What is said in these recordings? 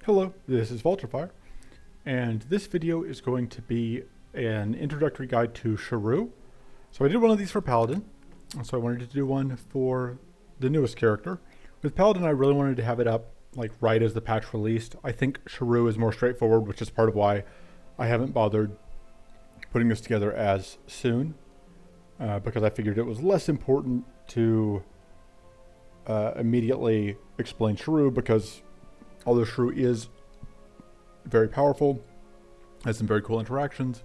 Hello, this is Vulturefire, and this video is going to be an introductory guide to Shah'Ru. So I did one of these for Paladin, so I wanted to do one for the newest character. With Paladin, I really wanted to have it up like right as the patch released. I think Shah'Ru is more straightforward, which is part of why I haven't bothered putting this together as soon, because I figured it was less important to immediately explain Shah'Ru, because although Shah'Ru is very powerful, has some very cool interactions,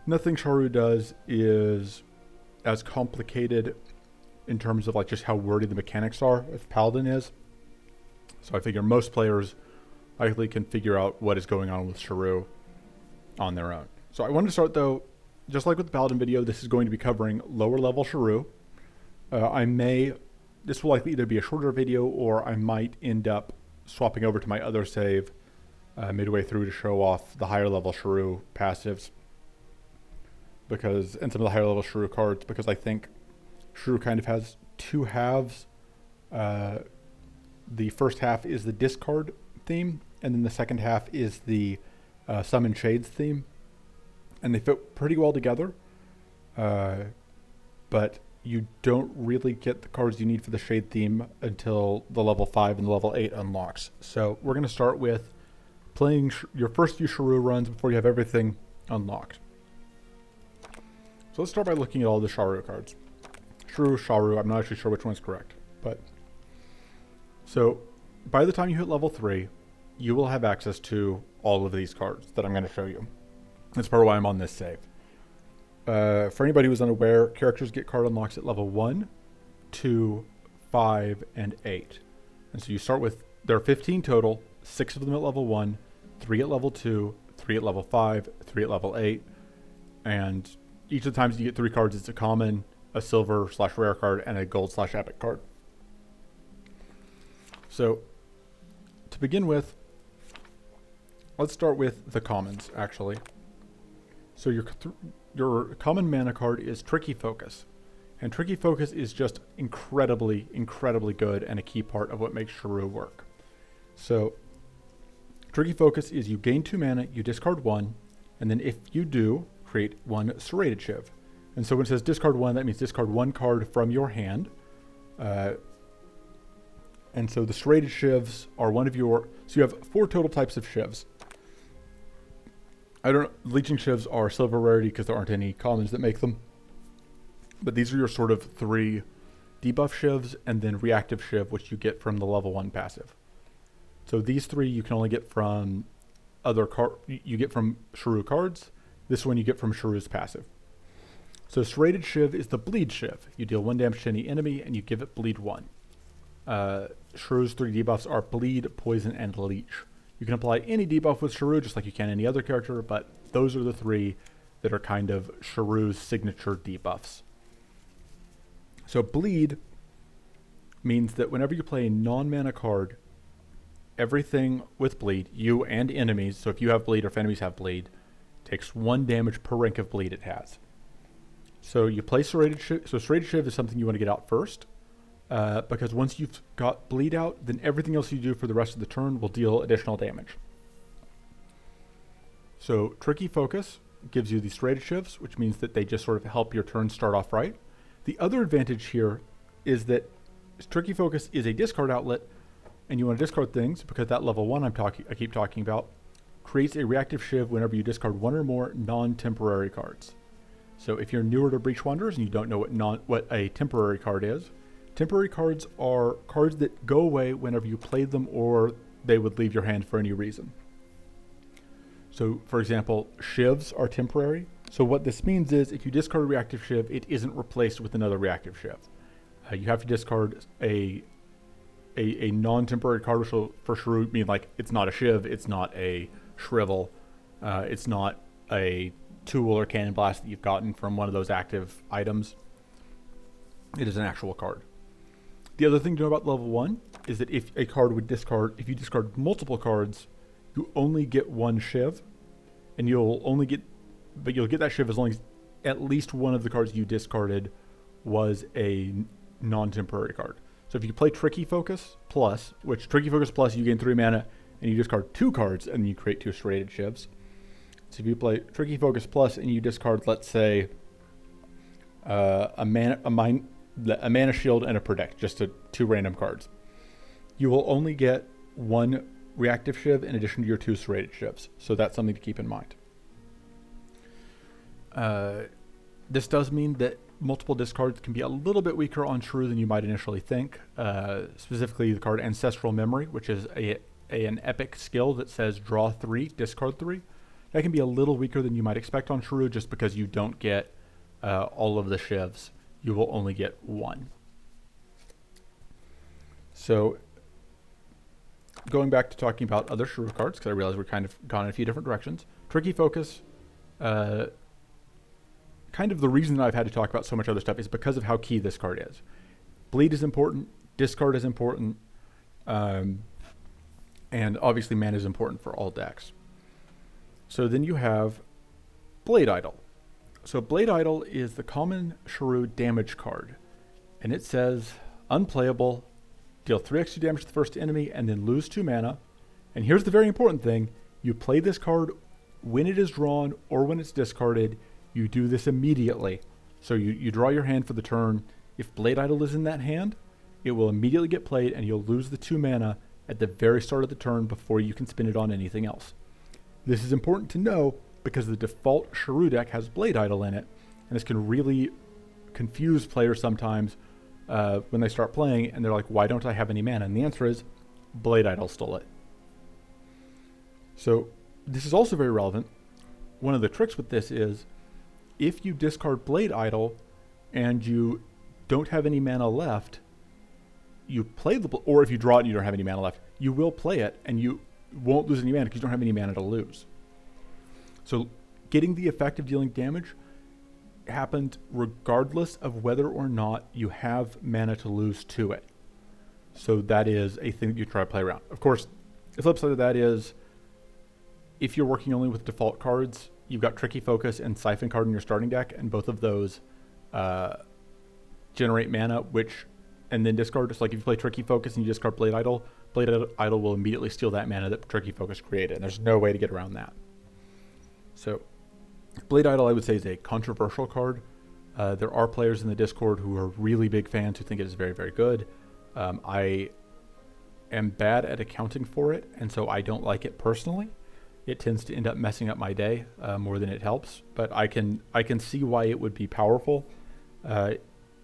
nothing Shah'Ru does is as complicated in terms of like just how wordy the mechanics are as Paladin is. So I figure most players likely can figure out what is going on with Shah'Ru on their own. So I wanted to start though, just like with the Paladin video, this is going to be covering lower level Shah'Ru. This will likely either be a shorter video or I might end up swapping over to my other save midway through to show off the higher level Shah'Ru passives and some of the higher level Shah'Ru cards, because I think Shah'Ru kind of has two halves. The first half is the discard theme, and then the second half is the summon shades theme, and they fit pretty well together, but you don't really get the cards you need for the shade theme until the level 5 and the level 8 unlocks. So we're going to start with playing your first few Shah'Ru runs before you have everything unlocked. So let's start by looking at all the Shah'Ru cards. Shah'Ru, I'm not actually sure which one's correct, but so by the time you hit level 3, you will have access to all of these cards that I'm going to show you. That's part of why I'm on this save. For anybody who's unaware, characters get card unlocks at level 1, 2, 5, and 8. And so you start with, there are 15 total, 6 of them at level 1, 3 at level 2, 3 at level 5, 3 at level 8, and each of the times you get 3 cards, it's a common, a silver/rare card, and a gold/epic card. So to begin with, let's start with the commons, actually. So your common mana card is Tricky Focus. And Tricky Focus is just incredibly, incredibly good and a key part of what makes Shah'Ru work. So Tricky Focus is you gain 2 mana, you discard 1, and then if you do, create 1 Serrated Shiv. And so when it says discard 1, that means discard 1 card from your hand. And so the Serrated Shivs are one of your, so you have 4 total types of Shivs. Leeching Shivs are silver rarity because there aren't any commons that make them. But these are your sort of 3 debuff Shivs, and then reactive Shiv, which you get from the level 1 passive. So these 3 you can only get from you get from Shah'Ru cards. This one you get from Shah'Ru's passive. So Serrated Shiv is the Bleed Shiv. You deal 1 damage to any enemy and you give it Bleed 1. Shah'Ru's 3 debuffs are Bleed, Poison, and Leech. You can apply any debuff with Shah'Ru just like you can any other character, but those are the 3 that are kind of Shah'Ru's signature debuffs. So Bleed means that whenever you play a non-mana card, everything with Bleed, you and enemies, so if you have Bleed or if enemies have Bleed, takes 1 damage per rank of Bleed it has. So you play Serrated Shiv. So Serrated Shiv is something you want to get out first. Because once you've got Bleed out, then everything else you do for the rest of the turn will deal additional damage. So Tricky Focus gives you these Serrated Shivs, which means that they just sort of help your turn start off right. The other advantage here is that Tricky Focus is a discard outlet, and you want to discard things because that level 1 I keep talking about creates a reactive Shiv whenever you discard 1 or more non-temporary cards. So if you're newer to Breach Wanderers and you don't know what a temporary card is, temporary cards are cards that go away whenever you play them or they would leave your hand for any reason. So for example, Shivs are temporary. So what this means is if you discard a reactive Shiv, it isn't replaced with another reactive Shiv. You have to discard a non-temporary card, which will for Shah'Ru mean like it's not a Shiv, it's not a Shrivel, it's not a tool or cannon blast that you've gotten from one of those active items. It is an actual card. The other thing to know about level 1 is that if you discard multiple cards, you only get 1 Shiv, and you'll get that Shiv as long as at least one of the cards you discarded was a non-temporary card. So if you play Tricky Focus Plus, which Tricky Focus Plus, you gain 3 mana, and you discard 2 cards, and you create 2 serrated shivs. So if you play Tricky Focus Plus and you discard, let's say, a mana shield and a protect, just 2 random cards, you will only get 1 reactive shiv in addition to your 2 serrated shivs. So that's something to keep in mind. This does mean that multiple discards can be a little bit weaker on Shah'Ru than you might initially think. Specifically, the card Ancestral Memory, which is an epic skill that says draw 3, discard 3. That can be a little weaker than you might expect on Shah'Ru just because you don't get all of the shivs. You will only get 1. So going back to talking about other Shah'Ru cards, because I realize we're kind of gone in a few different directions. Tricky Focus, kind of the reason I've had to talk about so much other stuff is because of how key this card is. Bleed is important, discard is important, and obviously mana is important for all decks. So then you have Blade Idol. So Blade Idol is the common Shah'Ru damage card, and it says unplayable, deal 3 extra damage to the first enemy, and then lose 2 mana. And here's the very important thing: you play this card when it is drawn or when it's discarded. You do this immediately. So you draw your hand for the turn. If Blade Idol is in that hand, it will immediately get played, and you'll lose the 2 mana at the very start of the turn before you can spin it on anything else. This is important to know because the default Shah'Ru deck has Blade Idol in it, and this can really confuse players sometimes when they start playing, and they're like, why don't I have any mana? And the answer is, Blade Idol stole it. So this is also very relevant. One of the tricks with this is, if you discard Blade Idol and you don't have any mana left, you play or if you draw it and you don't have any mana left, you will play it and you won't lose any mana because you don't have any mana to lose. So getting the effect of dealing damage happened regardless of whether or not you have mana to lose to it. So that is a thing that you try to play around. Of course, the flip side of that is, if you're working only with default cards, you've got Tricky Focus and Siphon card in your starting deck, and both of those generate mana, and then discard. Just like if you play Tricky Focus and you discard Blade Idol will immediately steal that mana that Tricky Focus created, and there's no way to get around that. So Blade Idol, I would say, is a controversial card. There are players in the Discord who are really big fans who think it is very, very good. I am bad at accounting for it, and so I don't like it personally. It tends to end up messing up my day more than it helps. But I can see why it would be powerful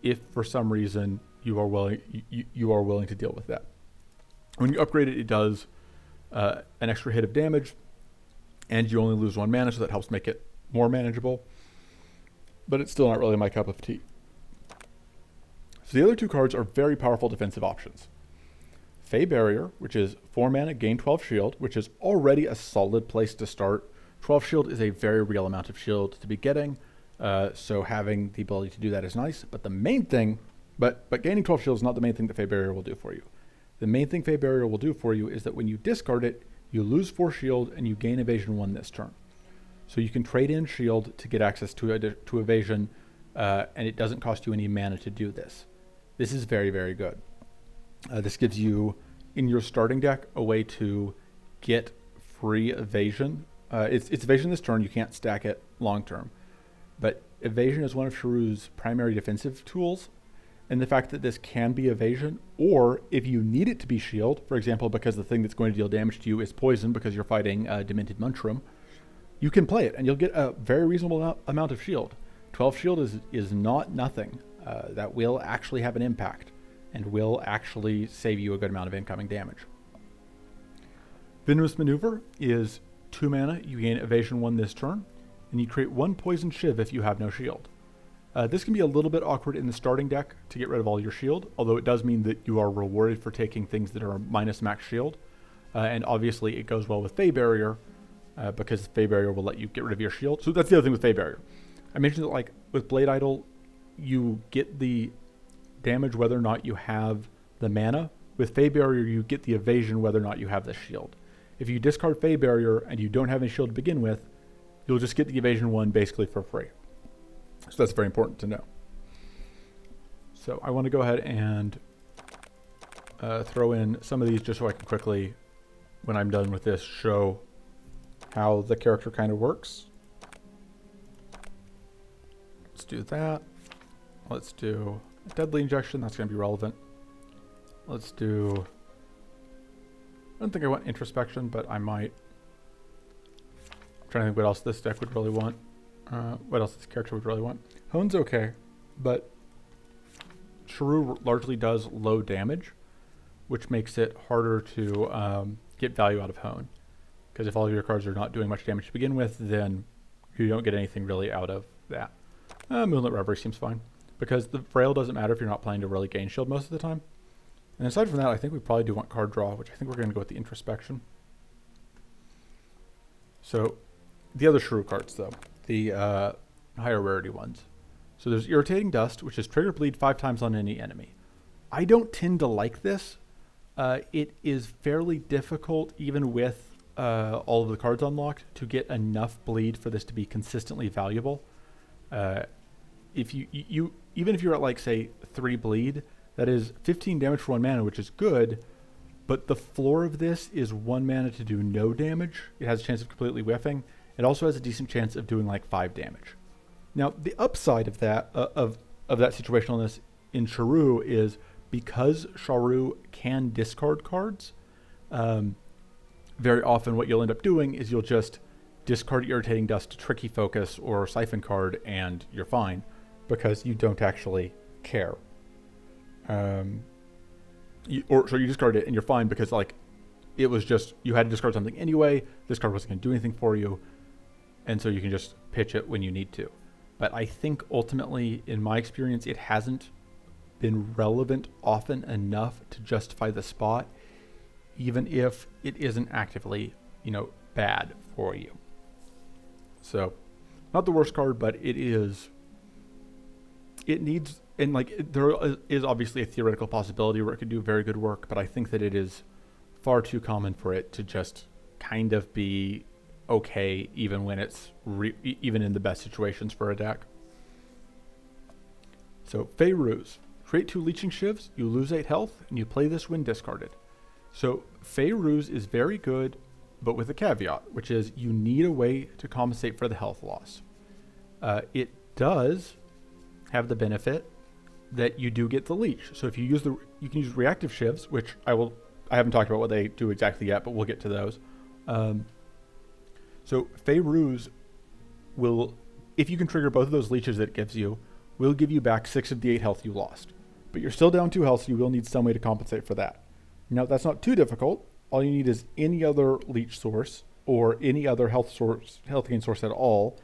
if for some reason you are willing to deal with that. When you upgrade it, it does an extra hit of damage, and you only lose 1 mana, so that helps make it more manageable. But it's still not really my cup of tea. So the other 2 cards are very powerful defensive options. Fey Barrier, which is 4 mana, gain 12 shield, which is already a solid place to start. 12 shield is a very real amount of shield to be getting, so having the ability to do that is nice. But the main thing, but gaining 12 shield is not the main thing that Fey Barrier will do for you. The main thing Fey Barrier will do for you is that when you discard it, you lose 4 shield and you gain evasion 1 this turn. So you can trade in shield to get access to evasion, and it doesn't cost you any mana to do this. This is very, very good. This gives you, in your starting deck, a way to get free evasion. It's evasion this turn. You can't stack it long term. But evasion is one of Shah'Ru's primary defensive tools. And the fact that this can be evasion, or if you need it to be shield, for example, because the thing that's going to deal damage to you is poison because you're fighting Demented Munchroom, you can play it and you'll get a very reasonable amount of shield. 12 shield is not nothing. That will actually have an impact and will actually save you a good amount of incoming damage. Venomous Maneuver is 2 mana, you gain evasion 1 this turn, and you create 1 poison shiv if you have no shield. This can be a little bit awkward in the starting deck to get rid of all your shield, although it does mean that you are rewarded for taking things that are minus max shield. And obviously it goes well with Fey Barrier, because Fey Barrier will let you get rid of your shield. So that's the other thing with Fey Barrier. I mentioned that, like, with Blade Idol, you get the damage whether or not you have the mana. With Fey Barrier, you get the evasion whether or not you have the shield. If you discard Fey Barrier and you don't have any shield to begin with, you'll just get the evasion 1 basically for free. So that's very important to know. So I want to go ahead and throw in some of these just so I can quickly when I'm done with this, show how the character kind of works. Let's do that. Let's do deadly injection. That's going to be relevant. Let's do... I don't think I want introspection, but I might. I'm trying to think what else this deck would really want. What else this character would really want. Hone's okay, but Shah'Ru largely does low damage, which makes it harder to get value out of Hone. Because if all of your cards are not doing much damage to begin with, then you don't get anything really out of that. Moonlit Reverie seems fine, because the Frail doesn't matter if you're not planning to really gain shield most of the time. And aside from that, I think we probably do want card draw, which I think we're going to go with the introspection. So the other Shah'Ru cards, though, the higher rarity ones. So there's Irritating Dust, which is trigger bleed 5 times on any enemy. I don't tend to like this. It is fairly difficult, even with all of the cards unlocked, to get enough bleed for this to be consistently valuable. If you even if you're at, like, say 3 bleed, that is 15 damage for 1 mana, which is good, but the floor of this is 1 mana to do no damage. It has a chance of completely whiffing. It also has a decent chance of doing like 5 damage. Now, the upside of that of that situationalness in Shah'Ru is because Shah'Ru can discard cards, very often what you'll end up doing is you'll just discard Irritating Dust to Tricky Focus or Siphon card, and you're fine, because you don't actually care. So you discard it and you're fine because, like, it was just, you had to discard something anyway, this card wasn't going to do anything for you, and so you can just pitch it when you need to. But I think ultimately, in my experience, it hasn't been relevant often enough to justify the spot, even if it isn't actively, bad for you. So, not the worst card, but it needs, and there is obviously a theoretical possibility where it could do very good work, but I think that it is far too common for it to just kind of be okay, even when it's even in the best situations for a deck. So Fey'Ruz, create 2 Leeching Shivs, you lose 8 health, and you play this when discarded. So Fey'Ruz is very good, but with a caveat, which is you need a way to compensate for the health loss. It does have the benefit that you do get the leech. So if you use you can use reactive shivs, which I haven't talked about what they do exactly yet, but we'll get to those. So Fey'Ruz will, if you can trigger both of those leeches that it gives you, will give you back 6 of the 8 health you lost. But you're still down 2 health, so you will need some way to compensate for that. Now, that's not too difficult. All you need is any other leech source or any other health gain source at all,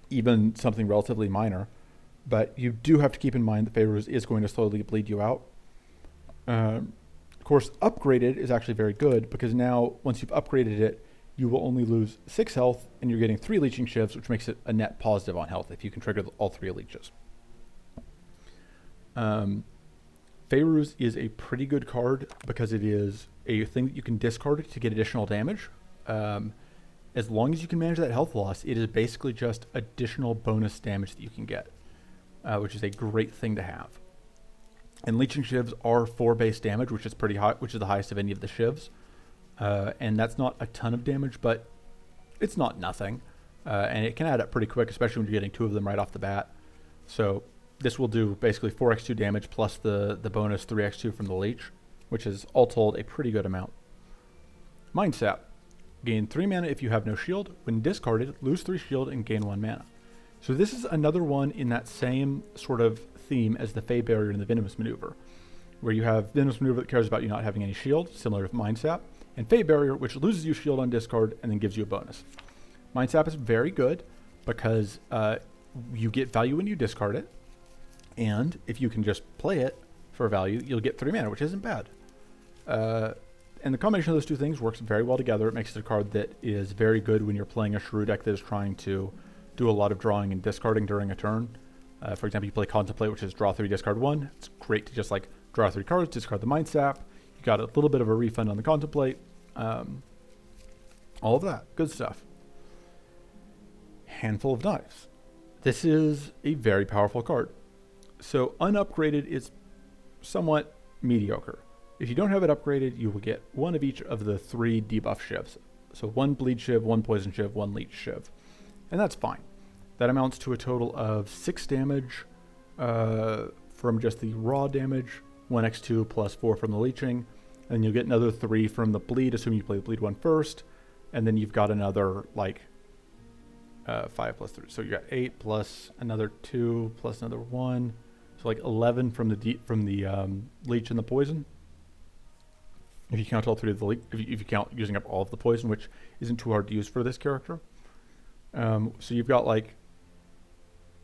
even something relatively minor. But you do have to keep in mind that Fey'Ruz is going to slowly bleed you out. Of course, upgraded is actually very good, because now, once you've upgraded it, you will only lose 6 health, and you're getting 3 Leeching Shivs, which makes it a net positive on health if you can trigger all 3 leeches. Fey'Ruz is a pretty good card because it is a thing that you can discard to get additional damage. As long as you can manage that health loss, it is basically just additional bonus damage that you can get, which is a great thing to have. And Leeching Shivs are 4 base damage, which is pretty high, which is the highest of any of the Shivs. And that's not a ton of damage, but it's not nothing. And it can add up pretty quick, especially when you're getting 2 of them right off the bat. So this will do basically 4x2 damage plus the bonus 3x2 from the leech, which is all told a pretty good amount. Mind Sap. Gain 3 mana if you have no shield. When discarded, lose 3 shield and gain 1 mana. So this is another one in that same sort of theme as the Fey Barrier and the Venomous Maneuver, where you have Venomous Maneuver that cares about you not having any shield, similar to Mind Sap, and Fey Barrier, which loses you shield on discard and then gives you a bonus. Mind Sap is very good because you get value when you discard it, and if you can just play it for value, you'll get 3 mana, which isn't bad. And the combination of those 2 things works very well together. It makes it a card that is very good when you're playing a Shah'Ru deck that is trying to do a lot of drawing and discarding during a turn. For example, you play Contemplate, which is draw 3, discard 1. It's great to just draw 3 cards, discard the Mind Sap. You got a little bit of a refund on the Contemplate. All of that. Good stuff. Handful of Knives. This is a very powerful card. So unupgraded is somewhat mediocre. If you don't have it upgraded, you will get one of each of the 3 debuff shivs. So 1 bleed shiv, 1 poison shiv, 1 leech shiv. And that's fine. That amounts to a total of 6 damage from just the raw damage, 1x2 plus 4 from the leeching, and you'll get another 3 from the bleed, assuming you play the bleed one first, and then you've got another, like, 5 plus 3. So you got 8 plus another 2 plus another 1. So like 11 from the leech and the poison. If you count all 3 of the leech, if you count using up all of the poison, which isn't too hard to use for this character. So you've got like,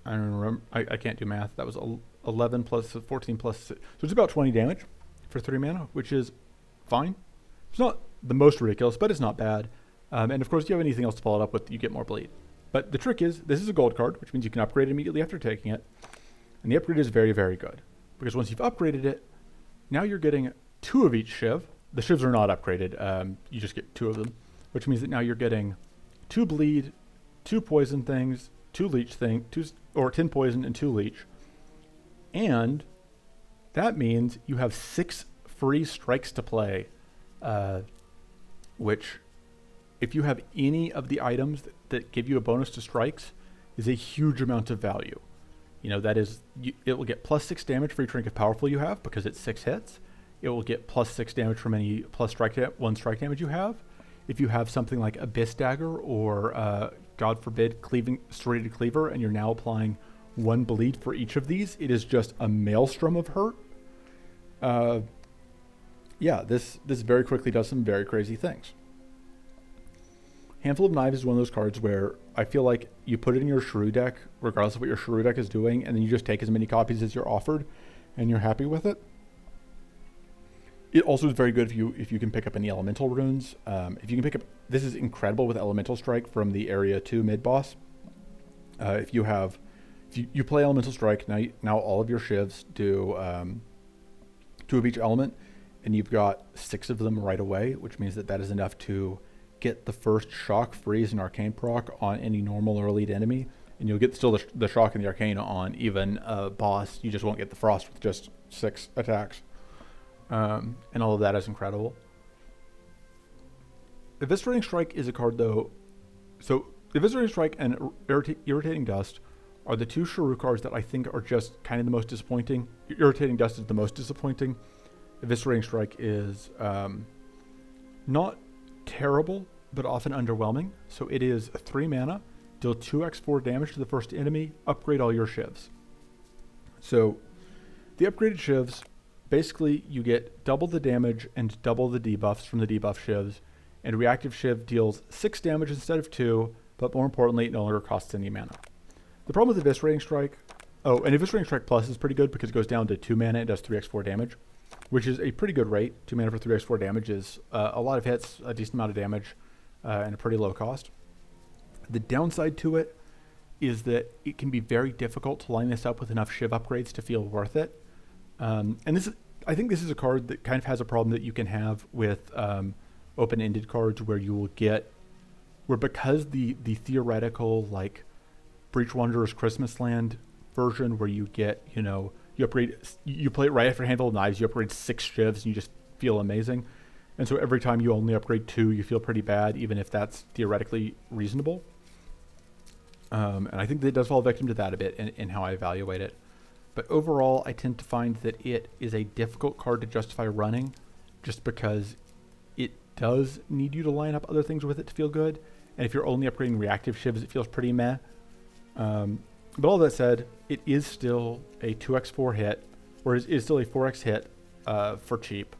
I don't remember, I can't do math. That was 11 plus 14 plus 6. So it's about 20 damage for 3 mana, which is fine. It's not the most ridiculous, but it's not bad. And of course, if you have anything else to follow it up with, you get more bleed. But the trick is, this is a gold card, which means you can upgrade it immediately after taking it. And the upgrade is very, very good. Because once you've upgraded it, now you're getting 2 of each shiv. The shivs are not upgraded. You just get 2 of them. Which means that now you're getting 2 bleed, 2 poison things, 2 leech things, or 10 poison and 2 leech. And that means you have 6 free strikes to play. Which, if you have any of the items that give you a bonus to strikes, is a huge amount of value. You know, that is, it will get plus 6 damage for each rank of powerful you have because it's 6 hits. It will get plus 6 damage from any plus 1 strike damage you have. If you have something like Abyss Dagger or, God forbid, Serrated Cleaver, and you're now applying 1 bleed for each of these, it is just a maelstrom of hurt. Yeah, this very quickly does some very crazy things. Handful of Knives is one of those cards where I feel like you put it in your Shah'Ru deck, regardless of what your Shah'Ru deck is doing, and then you just take as many copies as you're offered, and you're happy with it. It also is very good if you can pick up any Elemental runes. If you can pick up, this is incredible with Elemental Strike from the Area 2 mid boss. If you play Elemental Strike, now all of your shivs do 2 of each element, and you've got 6 of them right away, which means that is enough to get the first shock, freeze, and arcane proc on any normal or elite enemy, and you'll get still the shock and the arcane on even a boss. You just won't get the frost with just 6 attacks. And all of that is incredible. Eviscerating Strike is a card though. So Eviscerating Strike and Irritating Dust are the 2 Shah'Ru cards that I think are just kind of the most disappointing. Irritating Dust is the most disappointing. Eviscerating Strike is not terrible, but often underwhelming. So it is 3 mana, deal 2x4 damage to the first enemy, upgrade all your shivs. So the upgraded shivs, basically you get double the damage and double the debuffs from the debuff shivs, and reactive shiv deals 6 damage instead of 2, but more importantly, it no longer costs any mana. The problem with Eviscerating Strike, and Eviscerating Strike Plus is pretty good because it goes down to 2 mana and does 3x4 damage, which is a pretty good rate. 2 mana for 3x4 damage is a lot of hits, a decent amount of damage, and a pretty low cost. The downside to it is that it can be very difficult to line this up with enough shiv upgrades to feel worth it. And I think this is a card that kind of has a problem that you can have with open-ended cards where you will get, because the theoretical, like, Breach Wanderer's Christmas Land version where you get, you play it right after Handful of Knives, you upgrade 6 shivs and you just feel amazing. And so every time you only upgrade 2, you feel pretty bad, even if that's theoretically reasonable. And I think that it does fall victim to that a bit in how I evaluate it. But overall, I tend to find that it is a difficult card to justify running just because it does need you to line up other things with it to feel good. And if you're only upgrading reactive shivs, it feels pretty meh. But all that said, it is still a 2x4 hit, or it is still a 4x hit for cheap.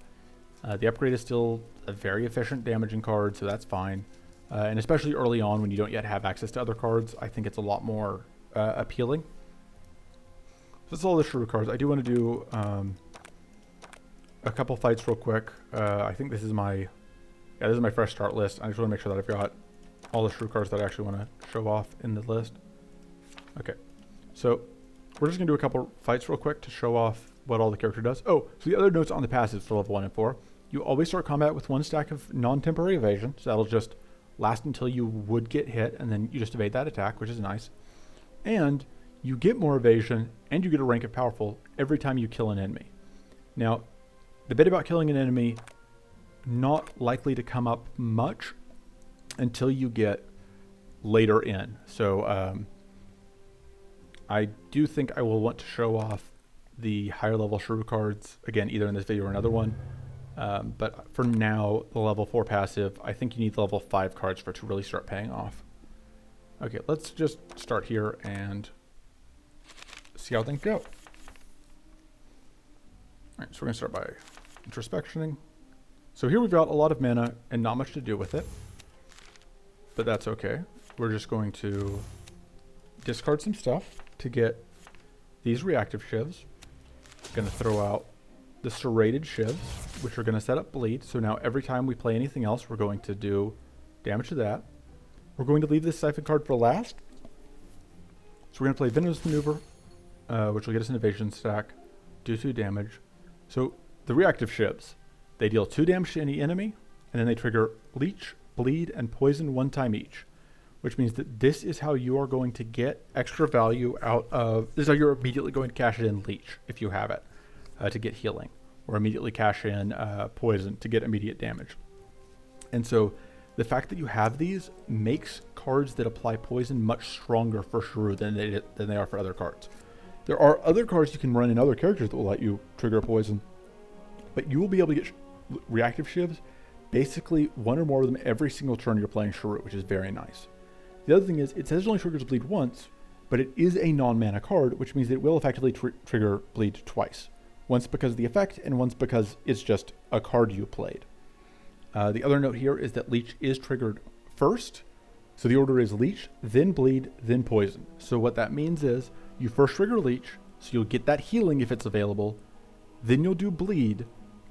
The upgrade is still a very efficient damaging card, so that's fine. And especially early on when you don't yet have access to other cards, I think it's a lot more appealing. So that's all the Shah'Ru cards. I do want to do a couple fights real quick. I think this is my fresh start list. I just want to make sure that I've got all the Shah'Ru cards that I actually want to show off in the list. Okay, so we're just going to do a couple fights real quick to show off what all the character does. Oh, so the other notes on the passives for level 1 and 4. You always start combat with 1 stack of non-temporary evasion, so that'll just last until you would get hit, and then you just evade that attack, which is nice. And you get more evasion, and you get a rank of powerful every time you kill an enemy. Now, The bit about killing an enemy, not likely to come up much until you get later in. So I do think I will want to show off the higher level Shah'Ru cards, again, either in this video or another one. But for now, the level 4 passive, I think you need the level 5 cards for it to really start paying off. Okay, let's just start here and see how things go. All right, so we're going to start by introspectioning. So here we've got a lot of mana and not much to do with it, but that's okay. We're just going to discard some stuff to get these reactive shivs. Going to throw out the serrated shivs, which are going to set up bleed. So now every time we play anything else, we're going to do damage to that. We're going to leave this siphon card for last. So we're going to play Venomous Maneuver, which will get us an evasion stack, do 2 damage. So the reactive shivs, they deal 2 damage to any enemy, and then they trigger leech, bleed, and poison 1 time each, which means that this is how you are going to get extra value out of, this is how you're immediately going to cash in leech, if you have it, to get healing, or immediately cash in poison to get immediate damage. And so the fact that you have these makes cards that apply poison much stronger for Shah'Ru than they are for other cards. There are other cards you can run in other characters that will let you trigger poison, but you will be able to get reactive shivs basically 1 or more of them every single turn you're playing Shah'Ru, which is very nice. The other thing is, it says it only triggers bleed once, but it is a non-mana card, which means that it will effectively trigger bleed twice. Once because of the effect, and once because it's just a card you played. The other note here is that leech is triggered first. So the order is leech, then bleed, then poison. So what that means is you first trigger leech, so you'll get that healing if it's available. Then you'll do bleed,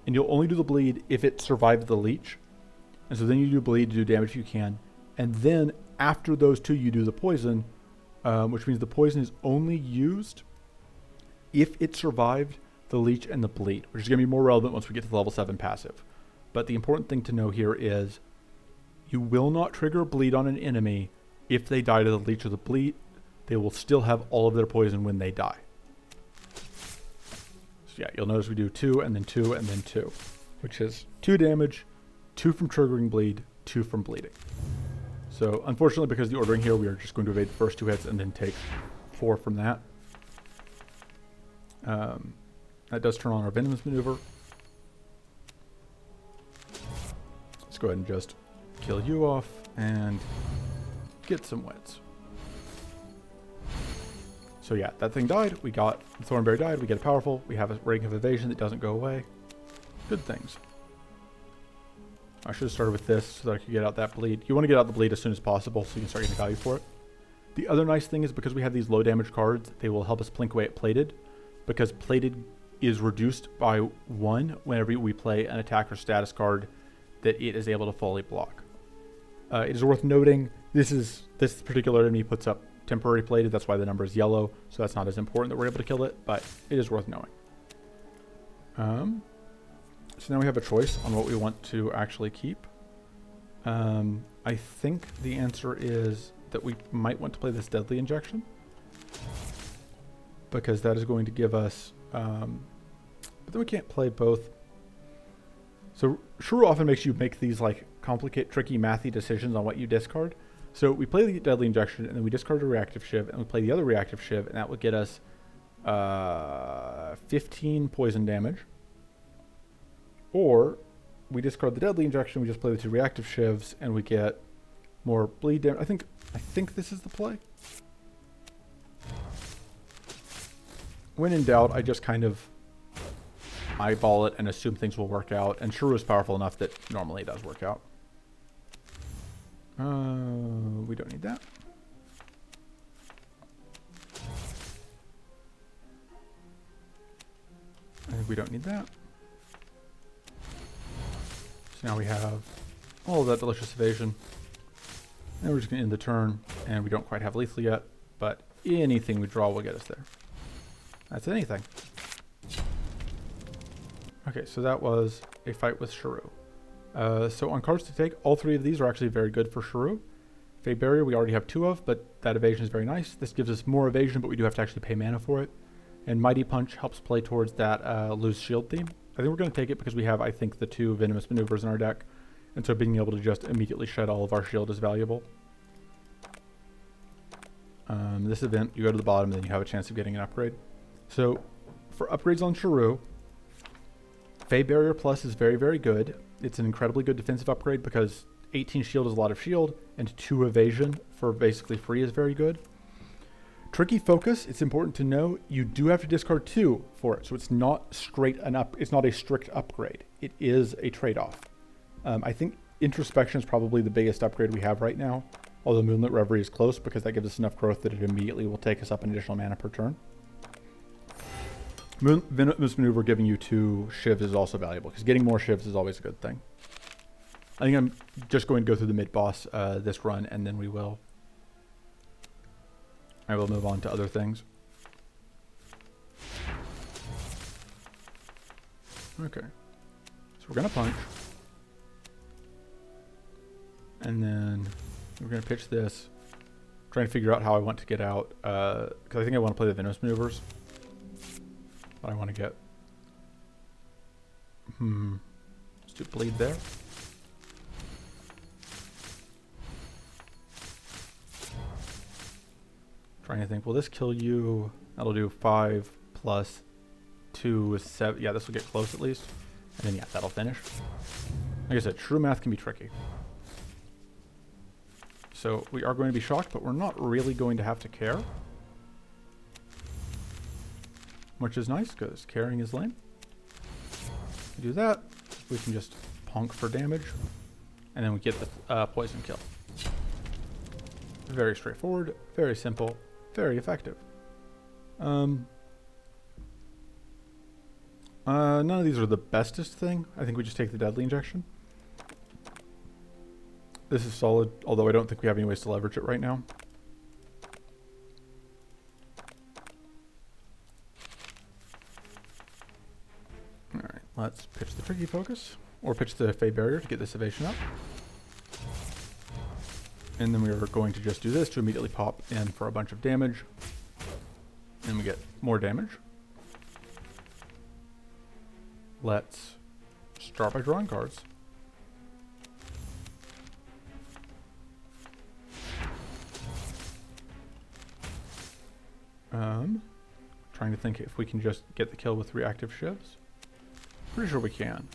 and you'll only do the bleed if it survives the leech. And so then you do bleed to do damage if you can. And then after those 2, you do the poison, which means the poison is only used if it survived the leech and the bleed, which is going to be more relevant once we get to the level 7 passive. But the important thing to know here is you will not trigger bleed on an enemy if they die to the leech or the bleed. They will still have all of their poison when they die. So yeah, you'll notice we do 2 and then 2 and then 2, which is 2 damage, 2 from triggering bleed, 2 from bleeding. So unfortunately, because of the ordering here, we are just going to evade the first 2 hits and then take 4 from that. That does turn on our Venomous Maneuver. Let's go ahead and just kill you off and get some wets. So yeah, that thing died. We got Thornberry died. We get a powerful. We have a ring of evasion that doesn't go away. Good things. I should have started with this so that I could get out that bleed. You want to get out the bleed as soon as possible so you can start getting value for it. The other nice thing is because we have these low damage cards, they will help us plink away at plated, because plated is reduced by 1 whenever we play an attack or status card that it is able to fully block. It is worth noting this particular enemy puts up temporary plated, that's why the number is yellow, so that's not as important that we're able to kill it, but it is worth knowing. So now we have a choice on what we want to actually keep. I think the answer is that we might want to play this Deadly Injection, because that is going to give us, but then we can't play both. So Shah'Ru often makes you make these like tricky mathy decisions on what you discard. So we play the Deadly Injection, and then we discard a reactive shiv, and we play the other reactive shiv, and that would get us 15 poison damage. Or we discard the Deadly Injection, we just play the 2 reactive shivs, and we get more bleed damage. I think this is the play. When in doubt, I just kind of eyeball it and assume things will work out. And Shah'Ru is powerful enough that normally it does work out. We don't need that. I think we don't need that. So now we have all of that delicious evasion. And we're just going to end the turn. And we don't quite have lethal yet, but anything we draw will get us there. That's anything. Okay, so that was a fight with Shah'Ru. So on cards to take, all 3 of these are actually very good for Shah'Ru. Fade Barrier we already have 2 of, but that evasion is very nice. This gives us more evasion, but we do have to actually pay mana for it. And Mighty Punch helps play towards that lose shield theme. I I think we're going to take it because we have, I think, the 2 Venomous Maneuvers in our deck. And so being able to just immediately shed all of our shield is valuable. This event, you go to the bottom and then you have a chance of getting an upgrade. So for upgrades on Shah'Ru, Fey Barrier Plus is very, very good. It's an incredibly good defensive upgrade because 18 shield is a lot of shield, and 2 evasion for basically free is very good. Tricky Focus, it's important to know you do have to discard 2 for it, so it's not straight it's not a strict upgrade. It is a trade-off. I think Introspection is probably the biggest upgrade we have right now, although Moonlit Reverie is close because that gives us enough growth that it immediately will take us up an additional mana per turn. Venomous Maneuver giving you 2 shivs is also valuable because getting more shivs is always a good thing. I think I'm just going to go through the mid-boss this run, and then I will move on to other things. Okay. So we're going to punch. And then we're going to pitch this. Trying to figure out how I want to get out. Because I think I want to play the Venomous Maneuvers. But I want to get... Let's do bleed there. Trying to think, will this kill you? That'll do 5 plus 2 is 7. Yeah, this will get close at least. And then, yeah, that'll finish. Like I said, true math can be tricky. So we are going to be shocked, but we're not really going to have to care. Which is nice, because caring is lame. We do that. We can just ponk for damage. And then we get the poison kill. Very straightforward, very simple, very effective. None of these are the bestest thing. I think we just take the Deadly Injection. This is solid, although I don't think we have any ways to leverage it right now. Alright, let's pitch the Tricky Focus, or pitch the Fey Barrier to get this evasion up. And then we are going to just do this to immediately pop in for a bunch of damage. And we get more damage. Let's start by drawing cards. Trying to think if we can just get the kill with reactive shivs. Pretty sure we can.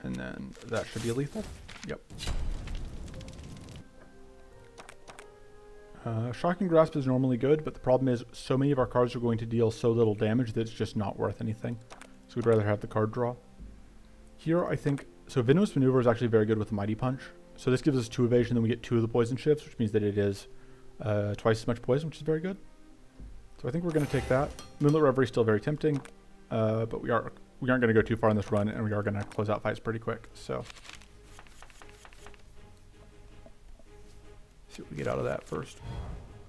And then that should be lethal. Yep. Shocking Grasp is normally good, but the problem is so many of our cards are going to deal so little damage that it's just not worth anything. So we'd rather have the card draw. Here, I think... So Venomous Maneuver is actually very good with Mighty Punch. So this gives us 2 evasion, then we get 2 of the poison shifts, which means that it is twice as much poison, which is very good. So I think we're going to take that. Moonlit Reverie is still very tempting, but we aren't going to go too far in this run, and we are going to close out fights pretty quick. So see what we get out of that first.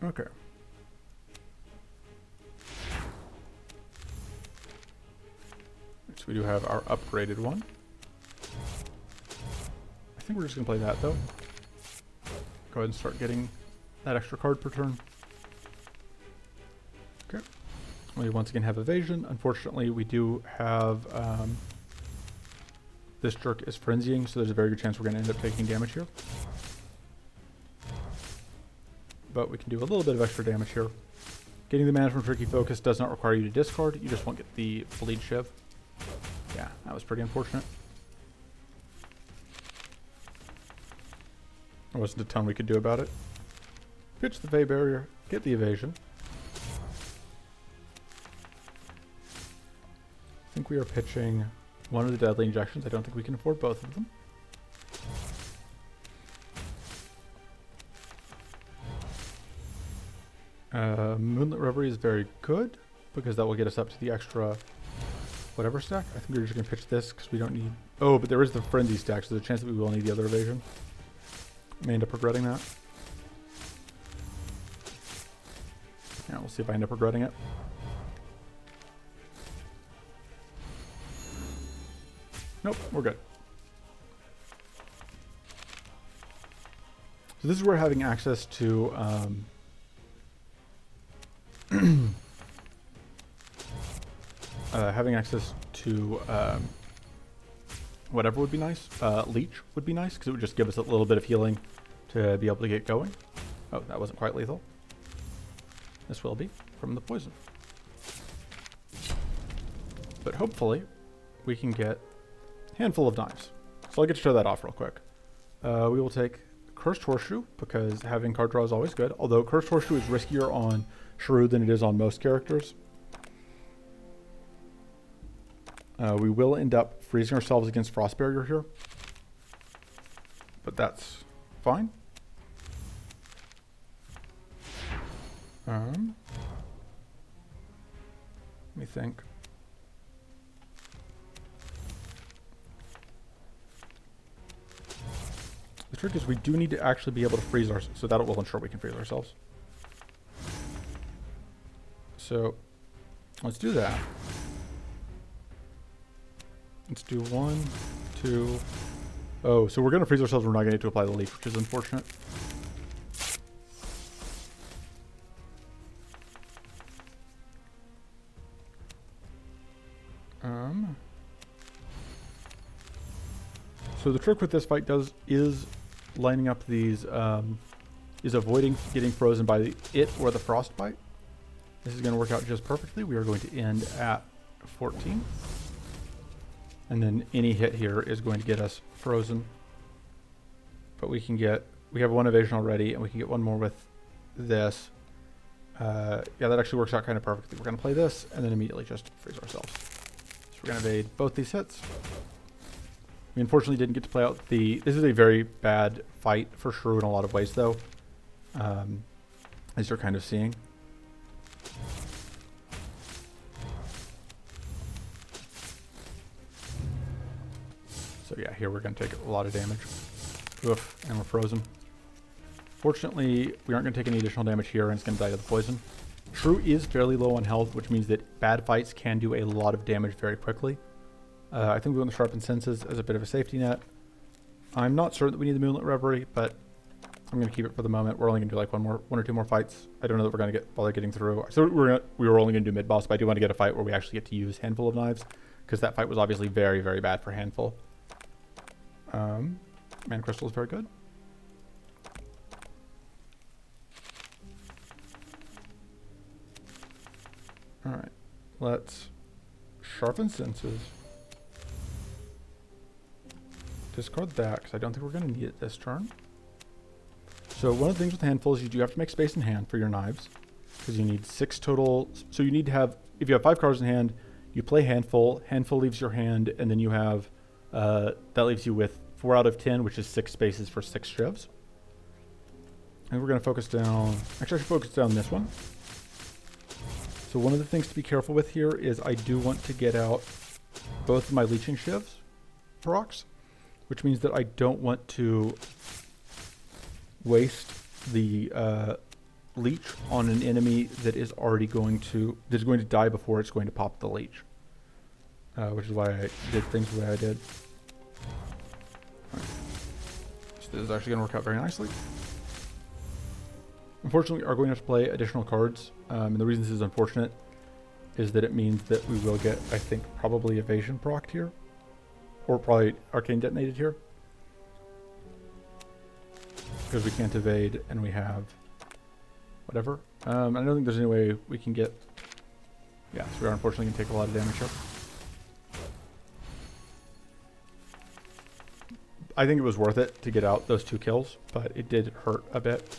Okay. So we do have our upgraded one. I think we're just going to play that, though. Go ahead and start getting that extra card per turn. Okay. We once again have evasion. Unfortunately, we do have... this jerk is frenzying, so there's a very good chance we're going to end up taking damage here. But we can do a little bit of extra damage here. Getting the mana from Tricky Focus does not require you to discard. You just won't get the bleed shiv. Yeah, that was pretty unfortunate. There wasn't a ton we could do about it. Pitch the Fey Barrier, get the evasion. I think we are pitching one of the Deadly Injections. I don't think we can afford both of them. Moonlit Reverie is very good because that will get us up to the extra whatever stack. I think we're just going to pitch this because we don't need... Oh, but there is the Frenzy stack, so there's a chance that we will need the other evasion. I may end up regretting that. Yeah, we'll see if I end up regretting it. Nope, we're good. So this is where having access to having access to whatever would be nice. Leech would be nice because it would just give us a little bit of healing to be able to get going. Oh, that wasn't quite lethal. This will be from the poison. But hopefully we can get a handful of knives. So I'll get to show that off real quick. We will take Cursed Horseshoe because having card draw is always good. Although Cursed Horseshoe is riskier on Shah'Ru than it is on most characters. We will end up freezing ourselves against Frost Barrier here. But that's fine. Let me think. The trick is we do need to actually be able to freeze ourselves, so that will ensure we can freeze ourselves. So let's do that. Let's do 1, 2. Oh, so we're going to freeze ourselves. We're not going to get to apply the leaf, which is unfortunate. So the trick with this fight is lining up these, is avoiding getting frozen by it or the frostbite. This is going to work out just perfectly. We are going to end at 14. And then any hit here is going to get us frozen. But we have one evasion already, and we can get one more with this. Yeah, that actually works out kind of perfectly. We're going to play this, and then immediately just freeze ourselves. So we're going to evade both these hits. We unfortunately didn't get to play out this is a very bad fight for Shah'Ru in a lot of ways, though. As you're kind of seeing. So yeah, here we're going to take a lot of damage. Oof, and we're frozen. Fortunately, we aren't going to take any additional damage here, and it's going to die to the poison. Shah'Ru is fairly low on health, which means that bad fights can do a lot of damage very quickly. I think we want the Sharpened Senses as a bit of a safety net. I'm not certain that we need the Moonlit Reverie, but I'm going to keep it for the moment. We're only going to do like one or two more fights. I don't know that we're going to bother getting through. So we were only going to do mid-boss, but I do want to get a fight where we actually get to use Handful of Knives, because that fight was obviously very, very bad for Handful. Man Crystal is very good. Alright, let's Sharpen Senses. Discard that, because I don't think we're going to need it this turn. So one of the things with Handful is you do have to make space in hand for your knives, because you need 6 total. So you need to have, if you have 5 cards in hand, you play Handful. Handful leaves your hand, and then you have, that leaves you with 4 out of 10, which is 6 spaces for 6 shivs. And we're going to focus down, actually I should focus down this one. So one of the things to be careful with here is I do want to get out both of my leeching shivs procs, which means that I don't want to waste the leech on an enemy that is already going to die before it's going to pop the leech, which is why I did things the way I did. Right. So this is actually going to work out very nicely. Unfortunately, we are going to have to play additional cards, and the reason this is unfortunate is that it means that we will get, I think, probably Evasion procced here, or probably Arcane detonated here, because we can't evade and we have whatever. I don't think there's any way we can get, yeah, so we are unfortunately going to take a lot of damage here. I think it was worth it to get out those 2 kills, but it did hurt a bit.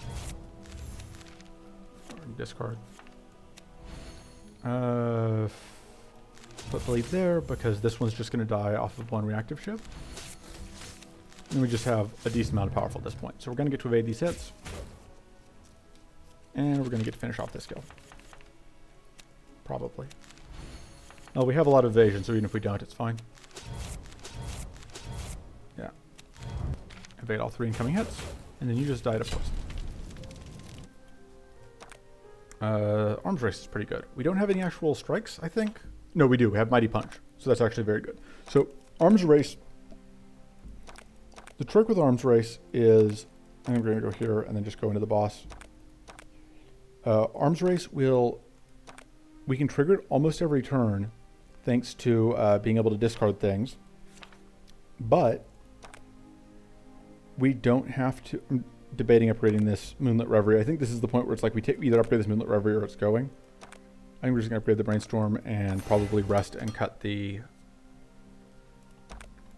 Discard. Put Blade there because this one's just going to die off of 1 reactive shiv. And we just have a decent amount of powerful at this point. So we're going to get to evade these hits. And we're going to get to finish off this kill. Probably. Oh, we have a lot of evasion, so even if we don't, it's fine. Yeah. Evade all 3 incoming hits. And then you just die to poison. Arms Race is pretty good. We don't have any actual strikes, I think. No, we do. We have Mighty Punch. So that's actually very good. So Arms Race. The trick with Arms Race is, I'm going to go here and then just go into the boss. Arms Race we can trigger it almost every turn, thanks to being able to discard things. But we don't have to. I'm debating upgrading this Moonlit Reverie. I think this is the point where it's like we either upgrade this Moonlit Reverie or it's going. I think we're just going to upgrade the Brainstorm and probably rest and cut the...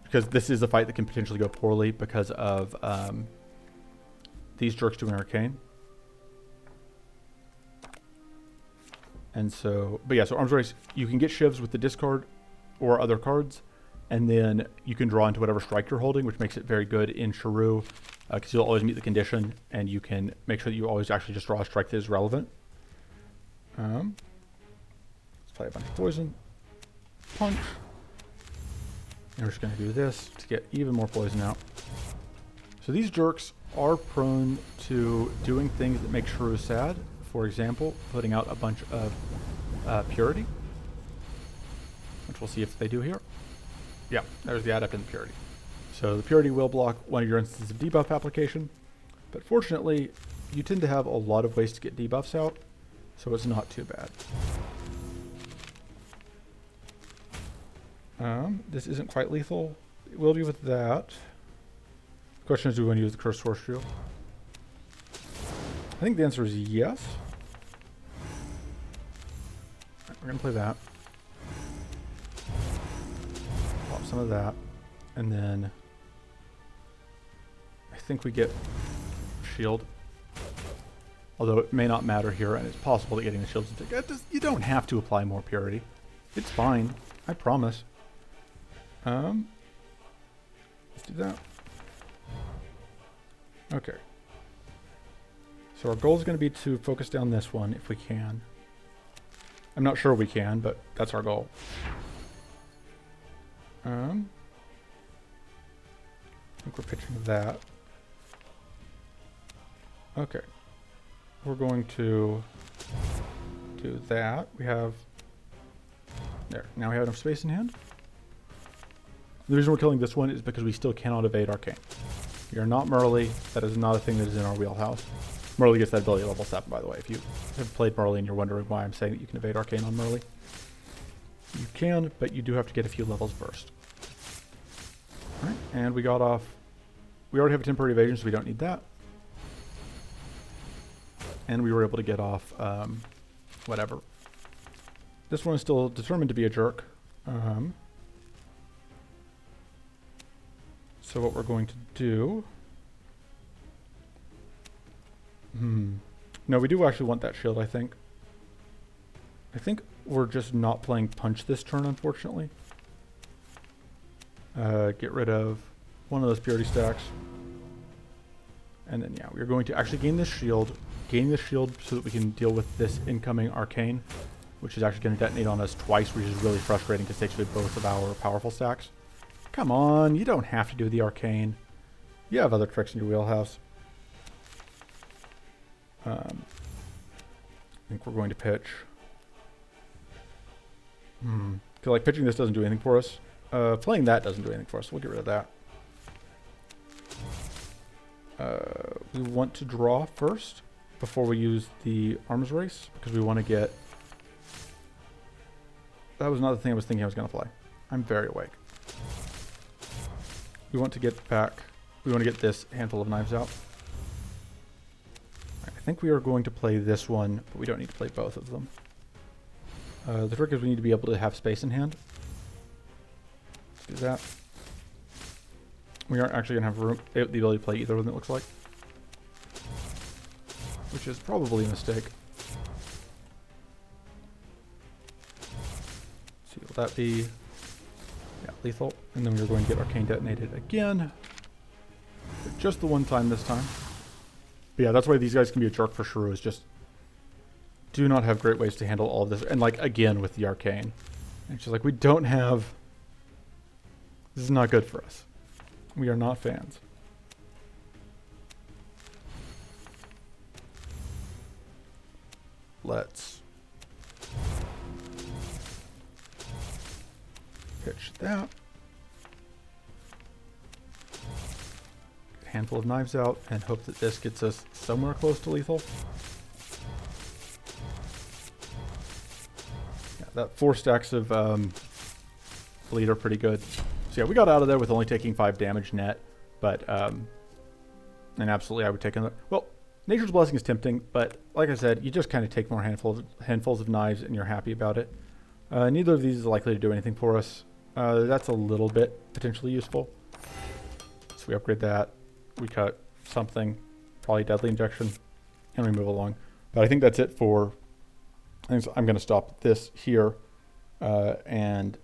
Because this is a fight that can potentially go poorly because of these jerks doing Arcane. And so, but yeah, so Arms Race, you can get shivs with the discard or other cards, and then you can draw into whatever strike you're holding, which makes it very good in Shah'Ru, because you'll always meet the condition, and you can make sure that you always actually just draw a strike that is relevant. Let's play a bunch of poison. Punch. And we're just going to do this to get even more poison out. So these jerks are prone to doing things that make Shah'Ru sad. For example, putting out a bunch of Purity, which we'll see if they do here. Yeah, there's the Adept and the Purity. So the Purity will block one of your instances of debuff application, but fortunately, you tend to have a lot of ways to get debuffs out, so it's not too bad. This isn't quite lethal. It will be with that. The question is, do we want to use the Cursed Source Shield? I think the answer is yes. We're going to play that. Pop some of that. And then I think we get shield. Although it may not matter here, and it's possible that getting the shields... You don't have to apply more Purity. It's fine. I promise. Let's do that. Okay. So our goal is going to be to focus down this one if we can. I'm not sure we can, but that's our goal. I think we're pitching that. Okay. We're going to do that. We have... There. Now we have enough space in hand. The reason we're killing this one is because we still cannot evade Arcane. We are not Merly. That is not a thing that is in our wheelhouse. Merly gets that ability at level 7, by the way. If you have played Merly and you're wondering why I'm saying that you can evade Arcane on Merly. You can, but you do have to get a few levels first. Alright, and we got off... We already have a temporary evasion, so we don't need that. And we were able to get off whatever. This one is still determined to be a jerk. So what we're going to do... No, we do actually want that shield, I think. I think we're just not playing Punch this turn, unfortunately. Get rid of one of those Purity stacks. And then, yeah, we're going to actually gain this shield. Gain this shield so that we can deal with this incoming Arcane, which is actually going to detonate on us twice, which is really frustrating because it takes away both of our powerful stacks. Come on, you don't have to do the Arcane. You have other tricks in your wheelhouse. I think we're going to pitch. Because like pitching this doesn't do anything for us. Playing that doesn't do anything for us. We'll get rid of that. We want to draw first before we use the Arms Race because we want to get... That was not the thing I was thinking I was going to play. I'm very awake. We want to get back... We want to get this handful of knives out. I think we are going to play this one, but we don't need to play both of them. The trick is we need to be able to have space in hand. Let's do that. We aren't actually going to have room, the ability to play either of them, it looks like. Which is probably a mistake. Let's see, will that be... Yeah, lethal. And then we're going to get Arcane detonated again. But just the one time this time. But yeah, that's why these guys can be a jerk for Shah'Ru, is just do not have great ways to handle all of this. And like, again, with the Arcane. And it's just like, we don't have... This is not good for us. We are not fans. Let's pitch that. Handful of knives out and hope that this gets us somewhere close to lethal. Yeah, that 4 stacks of fleet are pretty good. So yeah, we got out of there with only taking 5 damage net, but and absolutely I would take another. Well, Nature's Blessing is tempting, but like I said, you just kind of take more handfuls of knives and you're happy about it. Neither of these is likely to do anything for us. That's a little bit potentially useful. So we upgrade that. We cut something, probably Deadly Injection, and we move along. But I think that's it for. I'm going to stop this here, and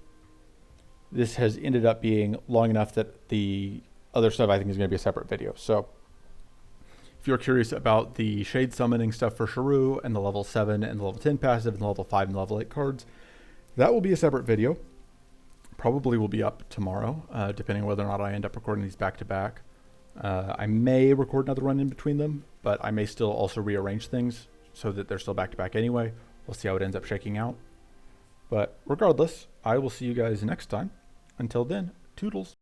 this has ended up being long enough that the other stuff I think is going to be a separate video. So if you're curious about the Shade Summoning stuff for Shah'Ru and the level 7 and the level 10 passive and the level 5 and level 8 cards, that will be a separate video. Probably will be up tomorrow, depending on whether or not I end up recording these back to back. I may record another run in between them, but I may still also rearrange things so that they're still back to back anyway. We'll see how it ends up shaking out. But regardless, I will see you guys next time. Until then, toodles.